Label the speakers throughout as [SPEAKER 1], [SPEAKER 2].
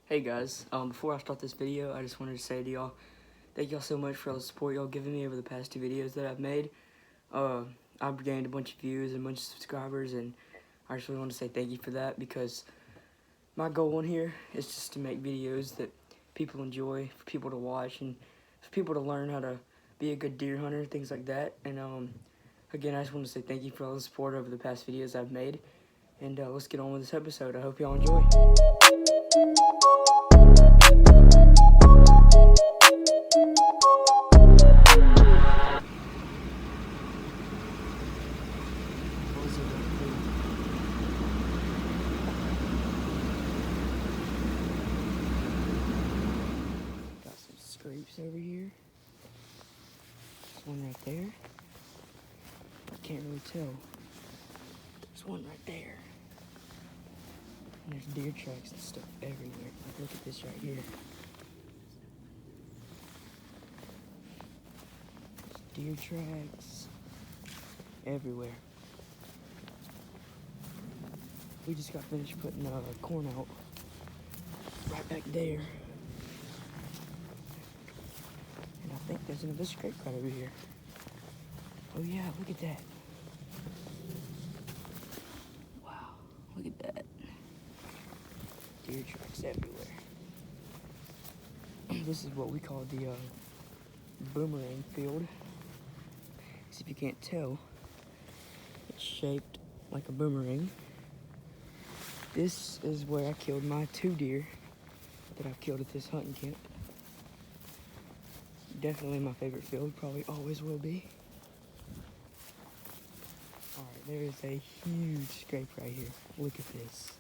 [SPEAKER 1] Hey guys, before I start this video, I just wanted to say to y'all, thank y'all so much for all the support y'all given me over the past 2 videos that I've made. I've gained a bunch of views and a bunch of subscribers, and I just really want to say thank you for that, because my goal in here is just to make videos that people enjoy, for people to watch, and for people to learn how to be a good deer hunter, things like that. And again, I just want to say thank you for all the support over the past videos I've made, and let's get on with this episode. I hope y'all enjoy. Got some scrapes over here. There's one right there. I can't really tell. There's one right there. And there's deer tracks and stuff everywhere. Like, look at this right here. There's deer tracks everywhere. We just got finished putting corn out right back there. And I think there's another scrape right over here. Oh yeah, look at that. Wow, look at that. Deer tracks everywhere. This is what we call the boomerang field. As if you can't tell, it's shaped like a boomerang. This is where I killed my 2 deer that I've killed at this hunting camp. Definitely my favorite field, probably always will be. Alright, there is a huge scrape right here. Look at this.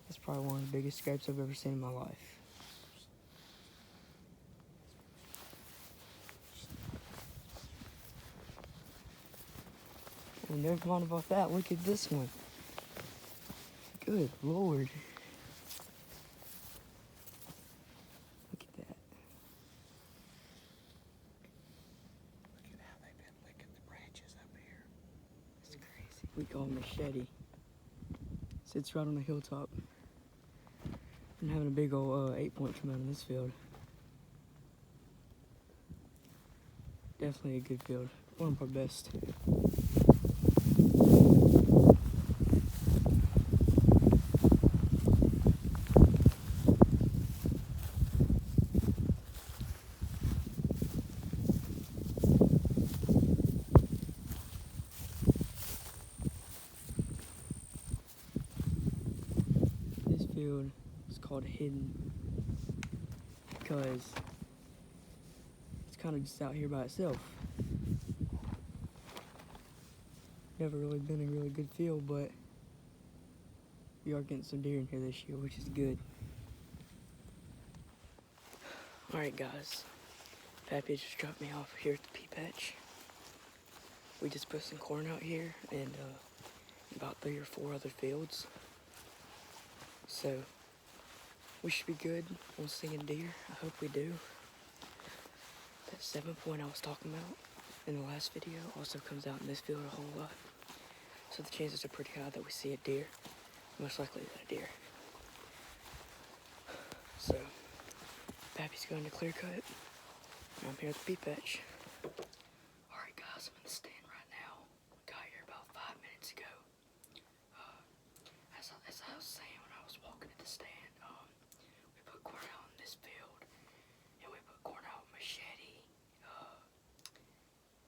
[SPEAKER 1] That's probably one of the biggest scrapes I've ever seen in my life. Well, never mind about that. Look at this one. Good Lord. Look at that.
[SPEAKER 2] Look at how they've been licking the branches up here.
[SPEAKER 1] It's crazy. We call him Machete. Sits right on the hilltop. And having a big old 8-point come out in this field. Definitely a good field. One of our best. This field is called Hidden because it's kind of just out here by itself. Never really been a really good field, but we are getting some deer in here this year, which is good. Alright guys, Pappy just dropped me off here at the pea patch. We just put some corn out here and about 3 or 4 other fields. So we should be good on seeing deer. I hope we do. That 7-point I was talking about in the last video also comes out in this field a whole lot. So the chances are pretty high that we see a deer. Most likely a deer. So Pappy's going to clear cut. And I'm here at the pea patch. Alright guys, I'm in the stand right now. Got here about 5 minutes ago. As I was saying when I was walking at the stand, we put corn out in this field. And we put corn out with Machete,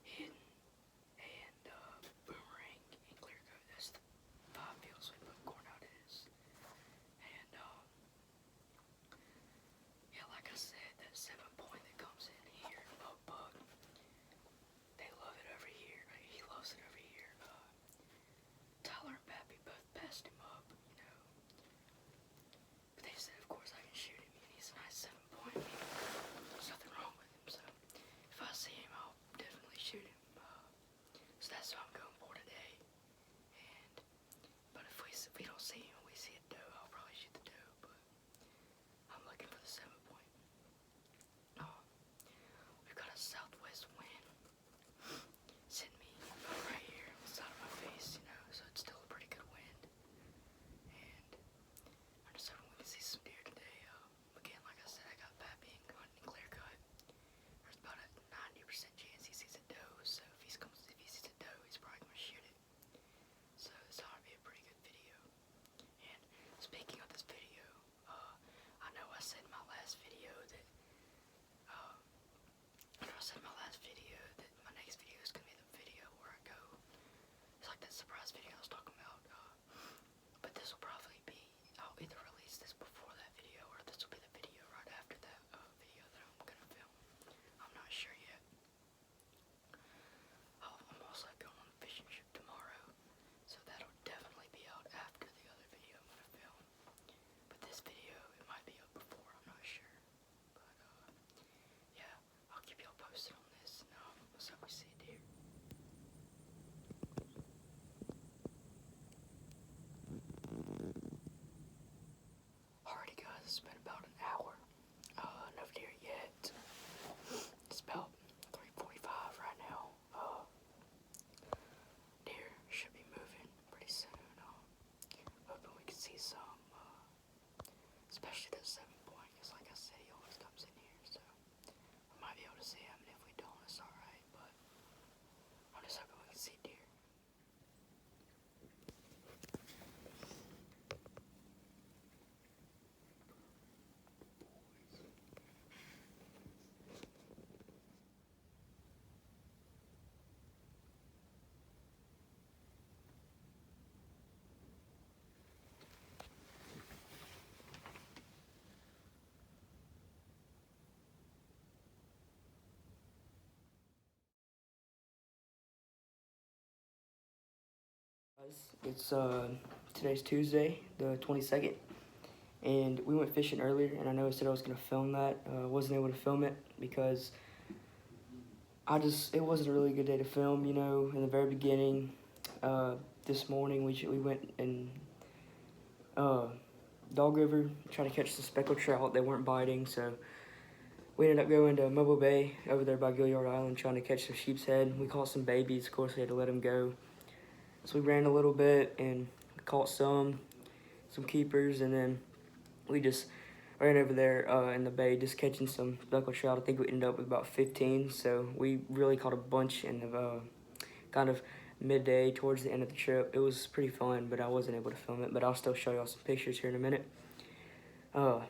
[SPEAKER 1] Hidden, and Boomerang, and Clear Coat. That's the 5 fields we put corn out in. And yeah, like I said, that 7-point that comes in here, Bug, they love it over here. He loves it over here. Tyler and Pappy both passed him up, you know. But they said, of course, I can shoot him, and he's a nice 7-point. There's nothing wrong with him, so if I see him, I'll definitely shoot him. So that's what I'm going for today. But if we don't see him and we see a doe, I'll probably shoot the doe. But I'm looking for the 7-point. We've got a southwest wind sitting me right here on the side of my face, you know, so it's still a pretty good wind. And I surprise video I was talking about. But this will probably be, I'll either release this before that video or this will be the video right after that video that I'm gonna film. I'm not sure yet. I'm also going on a fishing trip tomorrow, so that'll definitely be out after the other video I'm gonna film. But this video, it might be up before, I'm not sure. But yeah, I'll keep y'all posted on this. Let's hope we see a deer. Alrighty guys, it's been about an hour. No deer yet. It's about 3:45 right now. Deer should be moving pretty soon. Hoping we can see some, especially that 7-point, because like I said, he always comes in here, so we might be able to see him, and if we don't, it's alright, but I'm just hoping we can see deer. It's today's Tuesday, the 22nd, and we went fishing earlier, and I know I said I was gonna film that. Wasn't able to film it because it wasn't a really good day to film, you know. In the very beginning, this morning we went in Dog River, trying to catch some speckled trout. They weren't biting, so we ended up going to Mobile Bay over there by Gilliard Island, trying to catch some sheep's head. We caught some babies. Of course, we had to let them go. So we ran a little bit and caught some keepers, and then we just ran over there in the bay just catching some speckled trout. I think we ended up with about 15, so we really caught a bunch in the kind of midday towards the end of the trip. It was pretty fun, but I wasn't able to film it, but I'll still show y'all some pictures here in a minute. So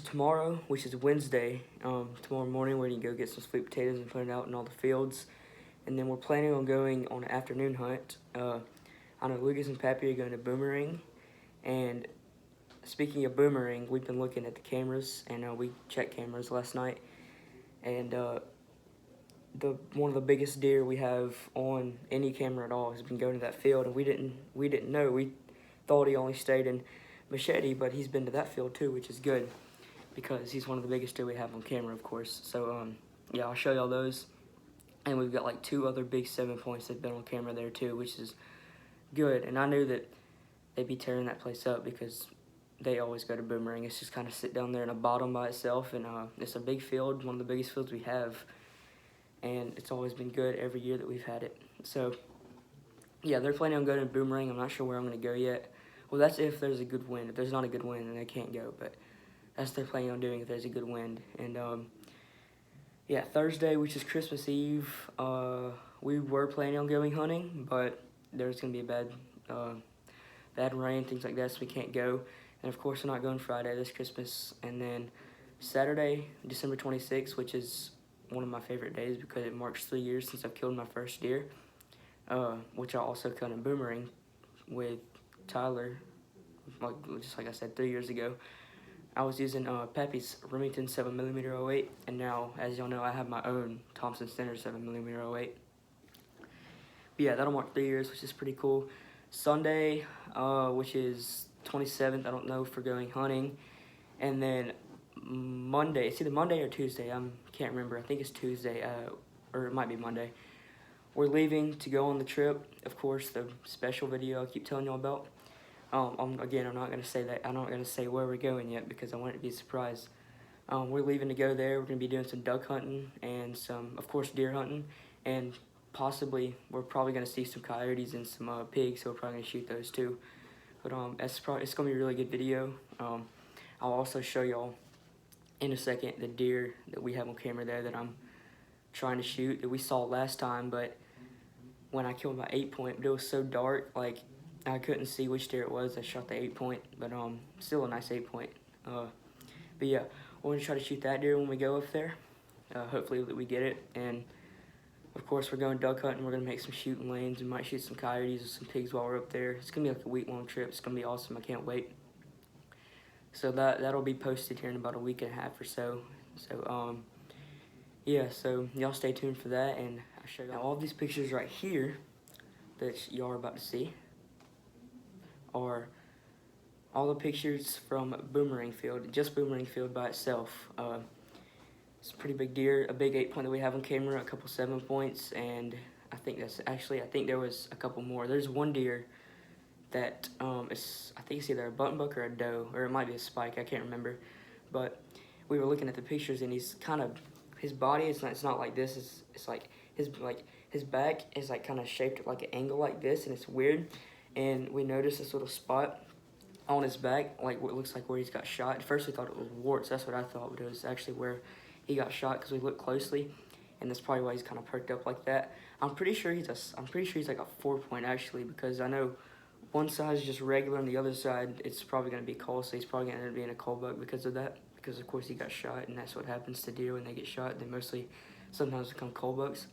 [SPEAKER 1] tomorrow, which is Wednesday, tomorrow morning we're going to go get some sweet potatoes and put it out in all the fields. And then we're planning on going on an afternoon hunt. I know Lucas and Pappy are going to Boomerang. And speaking of Boomerang, we've been looking at the cameras, and we checked cameras last night. And one of the biggest deer we have on any camera at all has been going to that field, and we didn't know. We thought he only stayed in Machete, but he's been to that field too, which is good because he's one of the biggest deer we have on camera, of course. So yeah, I'll show y'all those. And we've got like 2 other big 7-points that've been on camera there too, which is good. And I knew that they'd be tearing that place up because they always go to Boomerang. It's just kind of sit down there in a bottom by itself, and it's a big field, one of the biggest fields we have. And it's always been good every year that we've had it. So yeah, they're planning on going to Boomerang. I'm not sure where I'm going to go yet. Well, that's if there's a good wind. If there's not a good wind, then they can't go. But that's what they're planning on doing if there's a good wind. And yeah, Thursday, which is Christmas Eve, we were planning on going hunting, but there's going to be a bad rain, things like that, so we can't go. And of course, we're not going Friday, this Christmas. And then Saturday, December 26th, which is one of my favorite days because it marks 3 years since I've killed my first deer, which I also killed in Boomerang with Tyler, just like I said, 3 years ago. I was using Pappy's Remington 7mm 08, and now, as y'all know, I have my own Thompson Center 7mm 08. But yeah, that'll mark 3 years, which is pretty cool. Sunday, which is 27th, I don't know if we're going hunting. And then Monday, it's either Monday or Tuesday, I can't remember, I think it's Tuesday, or it might be Monday. We're leaving to go on the trip, of course, the special video I keep telling y'all about. Again, I'm not going to say that. I'm not going to say where we're going yet because I want it to be a surprise. We're leaving to go there. We're going to be doing some duck hunting and some, of course, deer hunting. And possibly, we're probably going to see some coyotes and some pigs, so we're probably going to shoot those too. But it's going to be a really good video. I'll also show y'all in a second the deer that we have on camera there that I'm trying to shoot that we saw last time, but when I killed my 8-point, but it was so dark, like, I couldn't see which deer it was. I shot the 8-point, but still a nice 8-point. But yeah, we're gonna try to shoot that deer when we go up there. Hopefully that we get it. And Of course, we're going duck hunting. We're gonna make some shooting lanes. We might shoot some coyotes or some pigs while we're up there. It's gonna be like a week-long trip. It's gonna be awesome. I can't wait. So that'll be posted here in about a week and a half or so. So yeah. So y'all stay tuned for that, and I'll show y'all all these pictures right here that y'all are about to see are all the pictures from Boomerang Field, just Boomerang Field by itself. It's a pretty big deer, a big 8-point that we have on camera, a couple 7-points, and I think there was a couple more. There's one deer that I think it's either a button buck or a doe, or it might be a spike, I can't remember. But we were looking at the pictures, and he's kind of, his body, it's not like this, it's like his back is like kind of shaped like an angle like this, and it's weird. And we noticed this little spot on his back, like what looks like where he's got shot. At first we thought it was warts, that's what I thought, but it was actually where he got shot because we looked closely, and that's probably why he's kind of perked up like that. I'm pretty sure he's like a 4-point actually, because I know one side is just regular and the other side it's probably going to be cull, so he's probably going to end up being a cull buck because of that. Because of course he got shot, and that's what happens to deer when they get shot. They sometimes become cull bucks.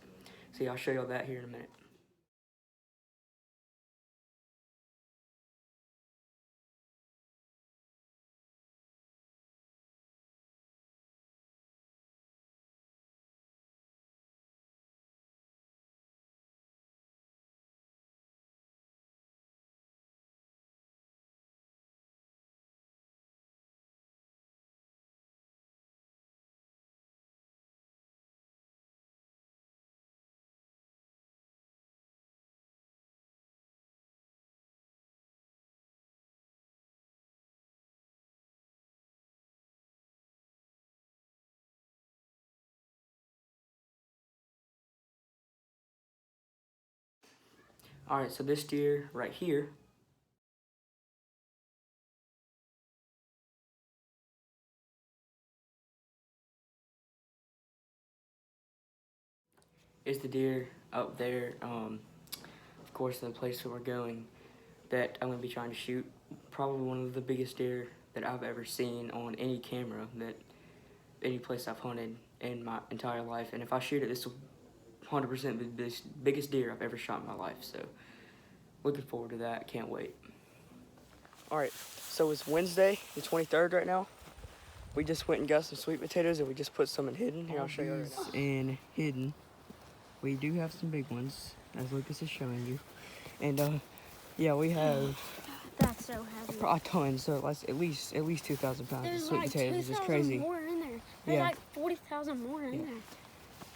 [SPEAKER 1] So yeah, I'll show y'all that here in a minute. Alright, so this deer right here is the deer up there, of course, the place where we're going, that I'm going to be trying to shoot. Probably one of the biggest deer that I've ever seen on any camera, that any place I've hunted in my entire life. And if I shoot it, this will 100% be the biggest deer I've ever shot in my life. So looking forward to that. Can't wait. Alright, so it's Wednesday, the 23rd right now. We just went and got some sweet potatoes, and we just put some in hidden. Here, I'll show you right now. In hidden, we do have some big ones, as Lucas is showing you. And yeah, we have
[SPEAKER 3] That's so heavy.
[SPEAKER 1] a ton, so it's at least 2,000 pounds of
[SPEAKER 3] There's
[SPEAKER 1] sweet
[SPEAKER 3] like
[SPEAKER 1] potatoes, which is
[SPEAKER 3] 2,000
[SPEAKER 1] crazy.
[SPEAKER 3] more in there. There's
[SPEAKER 1] Yeah.
[SPEAKER 3] like 40,000 more in there.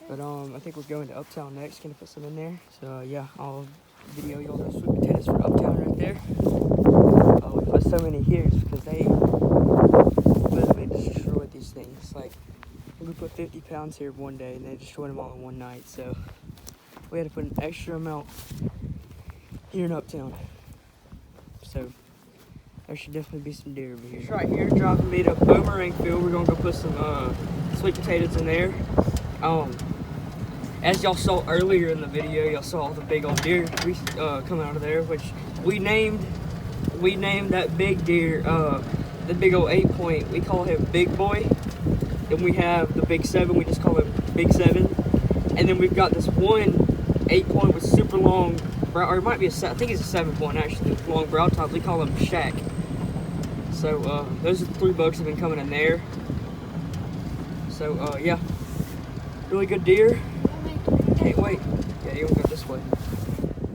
[SPEAKER 1] But I think we're going to Uptown next. Gonna put some in there. So yeah, I'll video y'all those sweet potatoes for Uptown right there. We put so many here because they literally destroyed these things. Like we put 50 pounds here one day, and they destroyed them all in one night. So we had to put an extra amount here in Uptown. So there should definitely be some deer over here. It's right here, driving me to Boomerang Field. We're gonna go put some sweet potatoes in there. As y'all saw earlier in the video, y'all saw all the big old deer come out of there, which we named that big deer, the big old 8-point. We call him Big Boy. Then we have the big 7. We just call him Big 7. And then we've got this one 8-point with super long, or it might be I think it's a 7-point actually, long brow tines. We call him Shaq. So those are the 3 bucks that have been coming in there. So yeah, really good deer. Can't wait. Yeah, you want to go this way.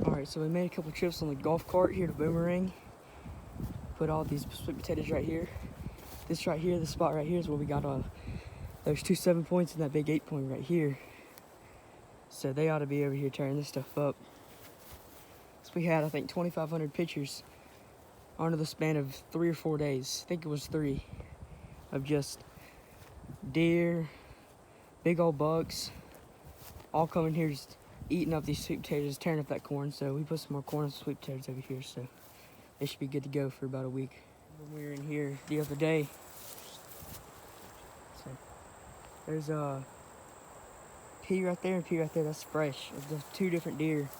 [SPEAKER 1] Alright, so we made a couple trips on the golf cart here to Boomerang. Put all these sweet potatoes right here. This right here, the spot right here is where we got those 2 7-points and that big 8-point right here. So they ought to be over here tearing this stuff up. So we had, I think, 2,500 pictures under the span of 3 or 4 days. I think it was 3, of just deer, big old bucks, all coming here just eating up these sweet potatoes, tearing up that corn. So we put some more corn and sweet potatoes over here, so they should be good to go for about a week. When we were in here the other day, so there's a pea right there and pea right there. That's fresh. There's 2 different deer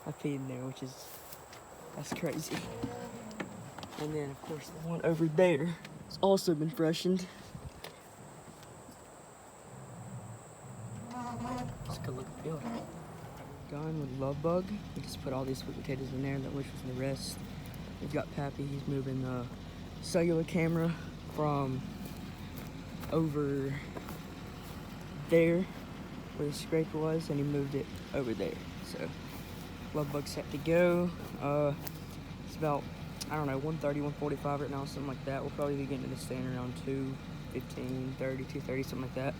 [SPEAKER 1] I peed in there, that's crazy. And then of course the one over there has also been freshened. Let's go look at the field. line with Love Bug. We just put all these sweet potatoes in there, which was the rest. We've got Pappy, he's moving the cellular camera from over there where the scraper was, and he moved it over there. So Love Bug's set to go. It's about, I don't know, 1:30, 1:45 right now, something like that. We'll probably be getting to the stand around 2:15, 30, 2:30, something like that.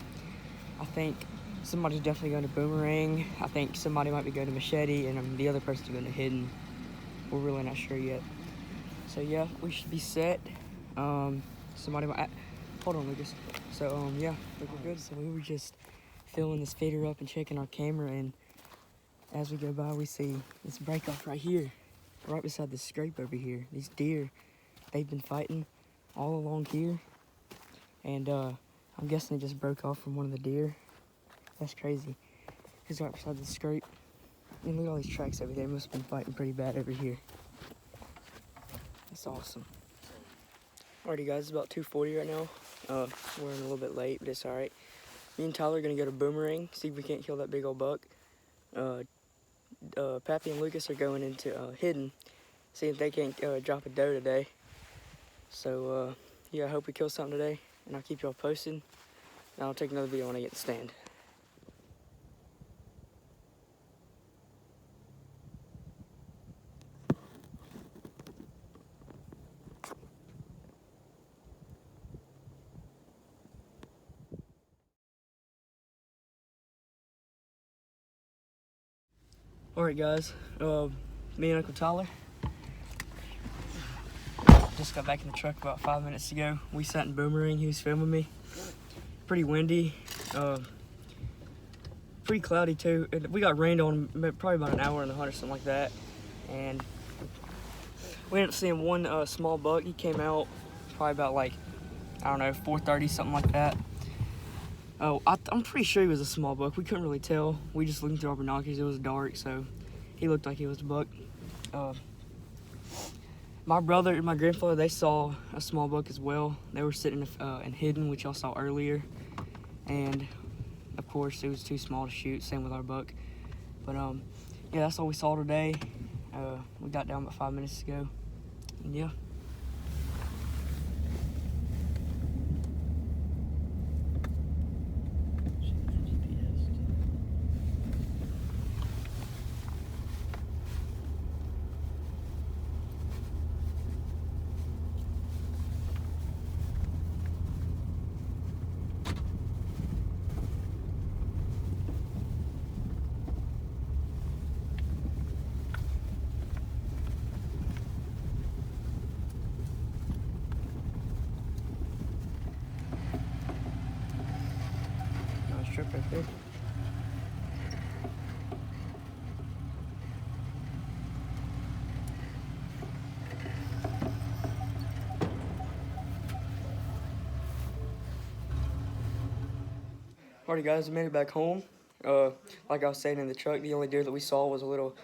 [SPEAKER 1] I think somebody's definitely going to Boomerang. I think somebody might be going to Machete, and the other person's going to Hidden. We're really not sure yet. So yeah, we should be set. Somebody might, hold on, Lucas. So yeah, I think we're good. So we were just filling this feeder up and checking our camera, and as we go by, we see this break off right here, right beside the scrape over here. These deer, they've been fighting all along here, and I'm guessing it just broke off from one of the deer. That's crazy. It's right beside the scrape. And look at all these tracks over there. Must have been fighting pretty bad over here. That's awesome. Alrighty guys, it's about 2:40 right now. We're running a little bit late, but it's alright. Me and Tyler are gonna go to Boomerang, see if we can't kill that big old buck. Pappy and Lucas are going into Hidden, see if they can't drop a doe today. So yeah, I hope we kill something today, and I'll keep y'all posted. And I'll take another video when I get to the stand. Alright guys, me and Uncle Tyler just got back in the truck about 5 minutes ago. We sat in Boomerang, he was filming me. Pretty windy, pretty cloudy too. We got rained on probably about an hour in the hunt or something like that. And we ended up seeing one small buck. He came out probably about like, I don't know, 4:30, something like that. Oh, I'm pretty sure he was a small buck. We couldn't really tell. We just looked through our binoculars. It was dark, so he looked like he was a buck. My brother and my grandfather, they saw a small buck as well. They were sitting in Hidden, which y'all saw earlier. And, of course, it was too small to shoot. Same with our buck. But, yeah, that's all we saw today. We got down about 5 minutes ago. And, yeah. Nice trip right there. Alrighty guys, I made it back home. Like I was saying in the truck, the only deer that we saw was a little,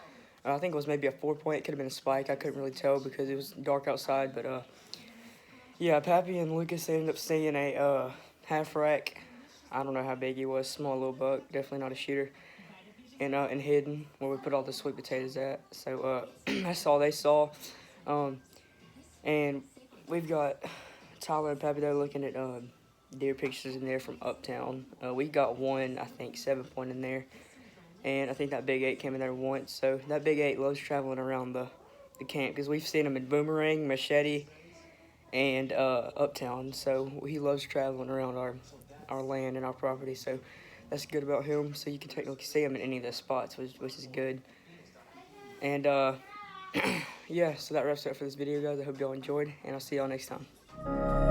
[SPEAKER 1] I think it was maybe a 4-point. It could have been a spike. I couldn't really tell because it was dark outside. But yeah, Pappy and Lucas ended up seeing a half rack. I don't know how big he was, small little buck, definitely not a shooter. And Hidden, where we put all the sweet potatoes at. So that's all they saw. And we've got Tyler and Pappy there looking at deer pictures in there from Uptown. We got one, I think, 7-point in there. And I think that Big 8 came in there once. So that Big 8 loves traveling around the camp because we've seen him in Boomerang, Machete, and Uptown. So he loves traveling around our land and our property. So that's good about him. So you can technically see him in any of those spots, which is good. And yeah, so that wraps it up for this video, guys. I hope y'all enjoyed, and I'll see y'all next time.